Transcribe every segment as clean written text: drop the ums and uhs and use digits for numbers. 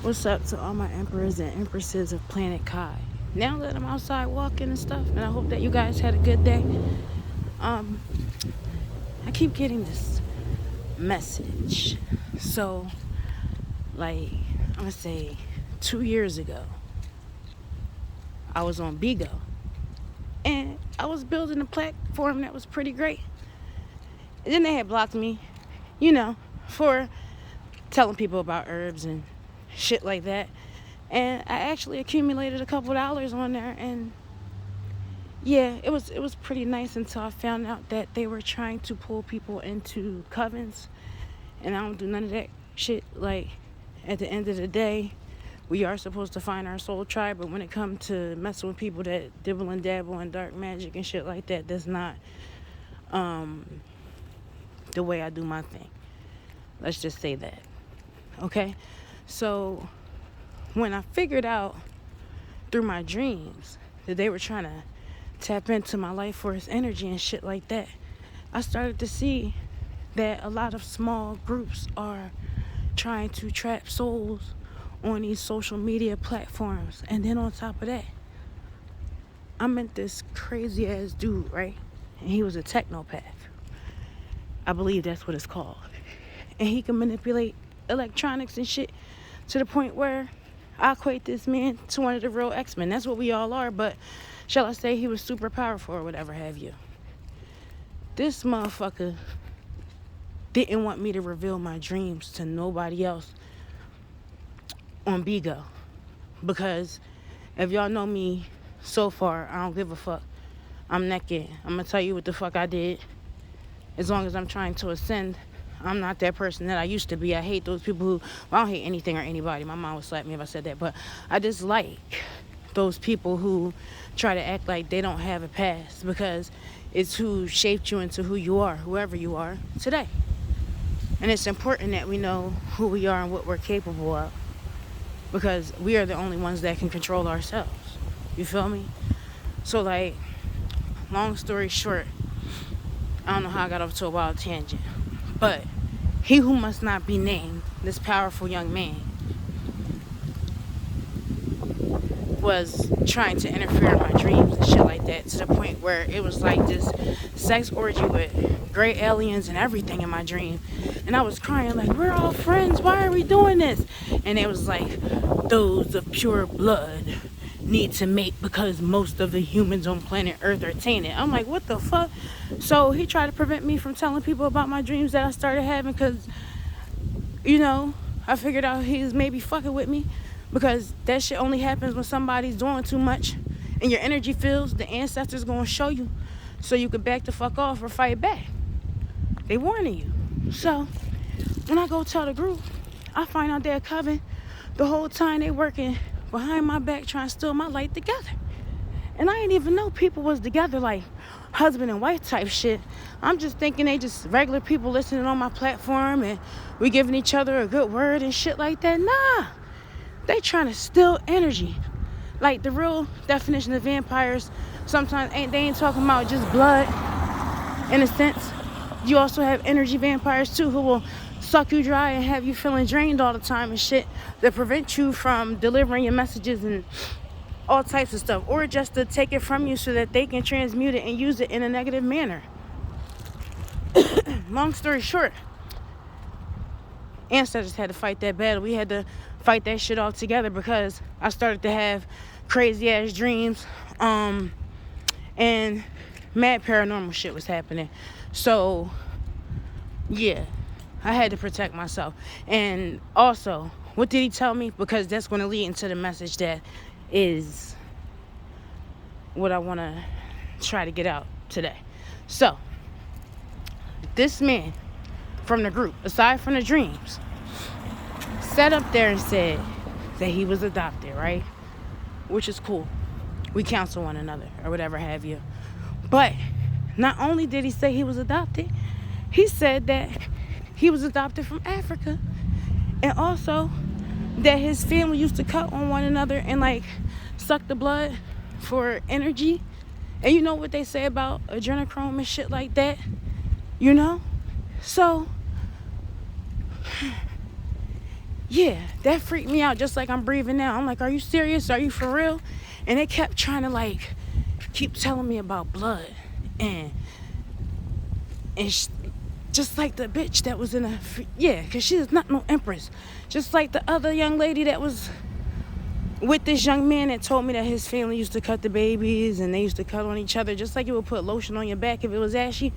What's up to all my emperors and empresses of planet Kai? Now that I'm outside walking and stuff, and I hope that you guys had a good day. Um, I keep getting this message. So, like, I'm gonna say 2 years ago, I was on Bigo, and I was building a platform that was pretty great. And then they had blocked me, you know, for telling people about herbs and shit like that. And I actually accumulated a couple dollars on there, and yeah, it was pretty nice until I found out that they were trying to pull people into covens, and I don't do none of that shit. Like, at the end of the day, we are supposed to find our soul tribe, but when it comes to messing with people that dibble and dabble in dark magic and shit like that, that's not um the way I do my thing. Let's just say that. Okay? So when I figured out through my dreams that they were trying to tap into my life force energy and shit like that, I started to see that a lot of small groups are trying to trap souls on these social media platforms. And then on top of that, I met this crazy ass dude, right? And he was a technopath. I believe that's what it's called. And he can manipulate electronics and shit to the point where I equate this man to one of the real X-Men. That's what we all are, but shall I say he was super powerful or whatever have you. This motherfucker didn't want me to reveal my dreams to nobody else on Bigo. Because if y'all know me so far, I don't give a fuck. I'm naked. I'm gonna tell you what the fuck I did. As long as I'm trying to ascend, I'm not that person that I used to be. I hate those people who, well, I don't hate anything or anybody. My mom would slap me if I said that. But I dislike those people who try to act like they don't have a past, because it's who shaped you into who you are, whoever you are today. And it's important that we know who we are and what we're capable of, because we are the only ones that can control ourselves. You feel me? So, like, long story short, I don't know how I got off to a wild tangent, but he who must not be named, this powerful young man, was trying to interfere in my dreams and shit like that, to the point where it was like this sex orgy with gray aliens and everything in my dream. And I was crying like, we're all friends, why are we doing this? And it was like, those of pure blood need to mate because most of the humans on planet Earth are tainted. I'm like, what the fuck? So he tried to prevent me from telling people about my dreams that I started having, because, you know, I figured out he was maybe fucking with me, because that shit only happens when somebody's doing too much and your energy feels the ancestors gonna show you, so you can back the fuck off or fight back. They warning you. So when I go tell the group, I find out they're coven. The whole time they working behind my back trying to steal my light together. And I didn't even know people was together like husband and wife type shit. I'm just thinking they just regular people listening on my platform and we giving each other a good word and shit like that. Nah, they trying to steal energy. Like, the real definition of vampires sometimes they ain't talking about just blood. In a sense, you also have energy vampires too, who will suck you dry and have you feeling drained all the time and shit, that prevent you from delivering your messages and all types of stuff, or just to take it from you so that they can transmute it and use it in a negative manner. Long story short, ancestors had to fight that battle. We had to fight that shit all together, because I started to have crazy ass dreams, and mad paranormal shit was happening. So yeah, I had to protect myself. And also, what did he tell me? Because that's going to lead into the message that is what I want to try to get out today. So this man from the group, aside from the dreams, sat up there and said that he was adopted, right? Which is cool. We counsel one another or whatever have you. But not only did he say he was adopted, he said that he was adopted from Africa, and also that his family used to cut on one another and like suck the blood for energy. And you know what they say about adrenochrome and shit like that, you know? So Yeah, that freaked me out just like I'm breathing now. I'm like, are you serious? Are you for real? And they kept trying to like keep telling me about blood and just like the bitch that was in a, yeah, because she is not no empress. Just like the other young lady that was with this young man that told me that his family used to cut the babies and they used to cut on each other, just like you would put lotion on your back if it was ashy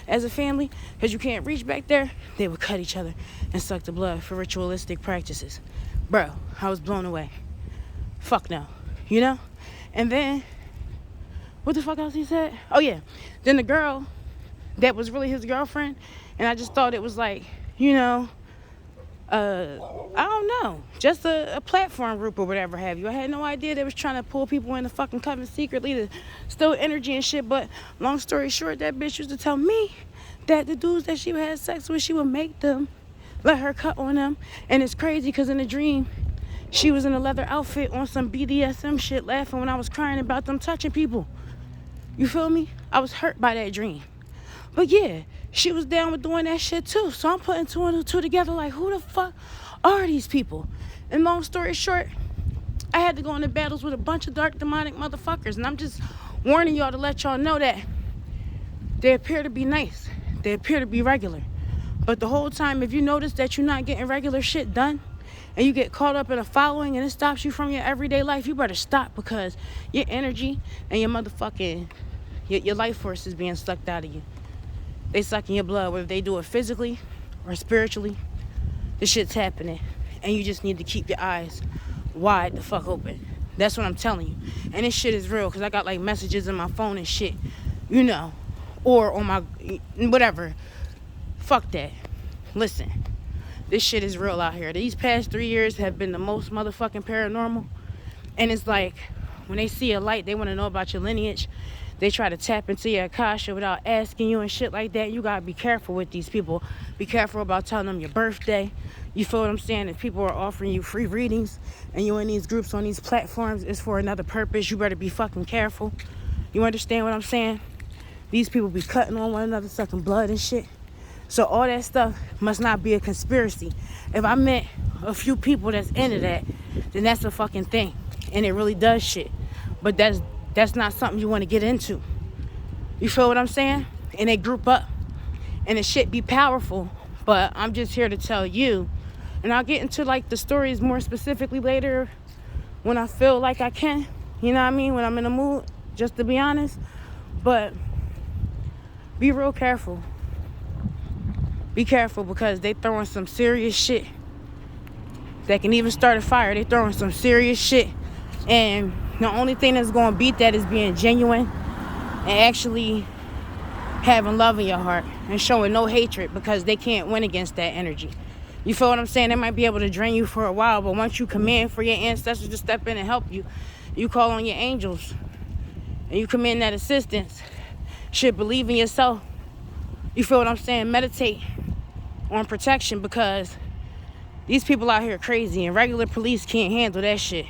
as a family, because you can't reach back there. They would cut each other and suck the blood for ritualistic practices. Bro, I was blown away. Fuck no, you know? And then, what the fuck else he said? Oh yeah, then the girl that was really his girlfriend, and I just thought it was like, you know, I don't know, just a platform group or whatever have you. I had no idea they was trying to pull people in the fucking coven secretly to steal energy and shit. But long story short, that bitch used to tell me that the dudes that she had sex with, she would make them let her cut on them. And it's crazy because in the dream, she was in a leather outfit on some BDSM shit, laughing when I was crying about them touching people. You feel me? I was hurt by that dream. But yeah, she was down with doing that shit too. So I'm putting two and two together like, who the fuck are these people? And long story short, I had to go into battles with a bunch of dark demonic motherfuckers. And I'm just warning y'all to let y'all know that they appear to be nice. They appear to be regular. But the whole time, if you notice that you're not getting regular shit done and you get caught up in a following and it stops you from your everyday life, you better stop, because your energy and your motherfucking, your life force is being sucked out of you. They sucking your blood, whether they do it physically or spiritually. This shit's happening. And you just need to keep your eyes wide the fuck open. That's what I'm telling you. And this shit is real, because I got like messages in my phone and shit, you know, or on my, whatever. Fuck that. Listen, this shit is real out here. These past 3 years have been the most motherfucking paranormal. And it's like, when they see a light, they want to know about your lineage. They try to tap into your akasha without asking you and shit like that. You gotta be careful with these people. Be careful about telling them your birthday. You feel what I'm saying? If people are offering you free readings and you're in these groups on these platforms, it's for another purpose. You better be fucking careful. You understand what I'm saying? These people be cutting on one another, sucking blood and shit. So all that stuff must not be a conspiracy. If I met a few people that's into that, then that's a fucking thing. And it really does shit. But that's not something you want to get into. You feel what I'm saying? And they group up and the shit be powerful. But I'm just here to tell you, and I'll get into like the stories more specifically later when I feel like I can. You know what I mean? When I'm in the mood, just to be honest. But be real careful. Be careful, because they throwing some serious shit that can even start a fire. They throwing some serious shit. And the only thing that's going to beat that is being genuine and actually having love in your heart and showing no hatred, because they can't win against that energy. You feel what I'm saying? They might be able to drain you for a while, but once you command for your ancestors to step in and help you, you call on your angels and you command that assistance. Shit, believe in yourself. You feel what I'm saying? Meditate on protection, because these people out here are crazy and regular police can't handle that shit.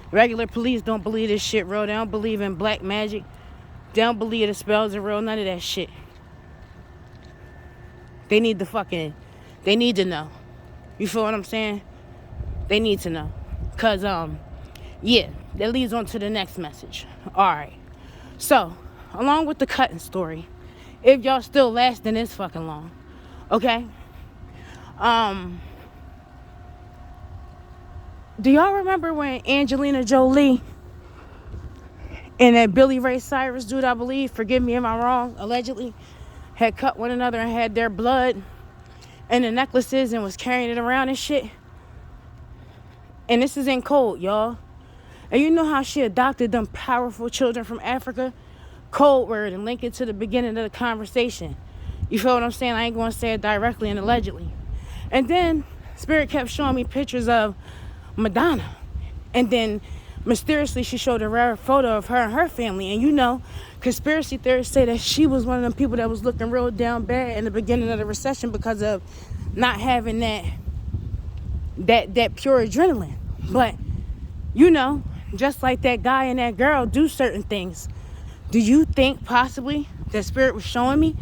Regular police don't believe this shit real. They don't believe in black magic. They don't believe the spells are real. None of that shit. They need to know. You feel what I'm saying? They need to know. Because, yeah, that leads on to the next message. All right. So, along with the cutting story, if y'all still lasting this fucking long, okay? Do y'all remember when Angelina Jolie and that Billy Ray Cyrus dude, I believe, forgive me if I'm wrong, allegedly, had cut one another and had their blood in the necklaces and was carrying it around and shit? And this is in code, y'all. And you know how she adopted them powerful children from Africa? Code word, and link it to the beginning of the conversation. You feel what I'm saying? I ain't going to say it directly and allegedly. And then Spirit kept showing me pictures of Madonna. And then mysteriously she showed a rare photo of her and her family. And you know, conspiracy theorists say that she was one of them people that was looking real down bad in the beginning of the recession because of not having that pure adrenaline. But, you know, just like that guy and that girl do certain things. Do you think possibly that Spirit was showing me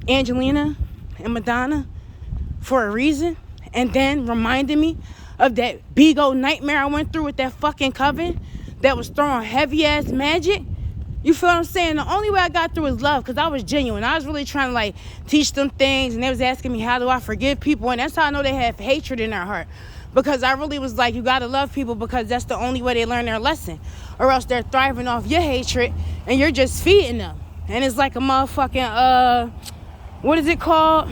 Angelina and Madonna for a reason? and then reminded me of that bigo nightmare I went through with that fucking coven that was throwing heavy ass magic. You feel what I'm saying? The only way I got through is love, because I was genuine. I was really trying to like teach them things, and they was asking me, how do I forgive people? And that's how I know they have hatred in their heart, because I really was like, you gotta love people, because that's the only way they learn their lesson, or else they're thriving off your hatred and you're just feeding them. And it's like a motherfucking what is it called,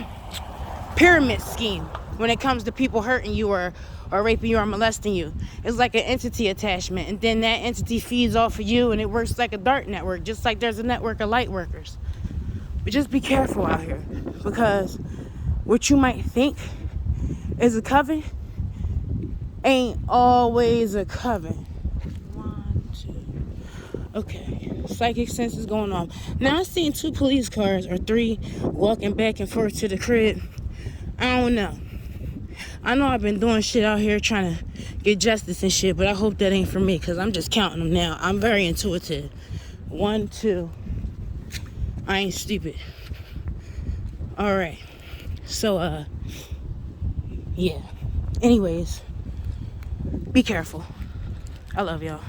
pyramid scheme when it comes to people hurting you or raping you or molesting you. It's like an entity attachment, and then that entity feeds off of you, and it works like a dart network, just like there's a network of light workers. But just be careful out here, because what you might think is a coven ain't always a coven. 1, 2. Okay, psychic sense is going on. Now I seen 2 police cars or 3 walking back and forth to the crib. I don't know. I know I've been doing shit out here trying to get justice and shit, but I hope that ain't for me, because I'm just counting them now. I'm very intuitive. 1, 2. I ain't stupid. All right. So, yeah. Anyways, be careful. I love y'all.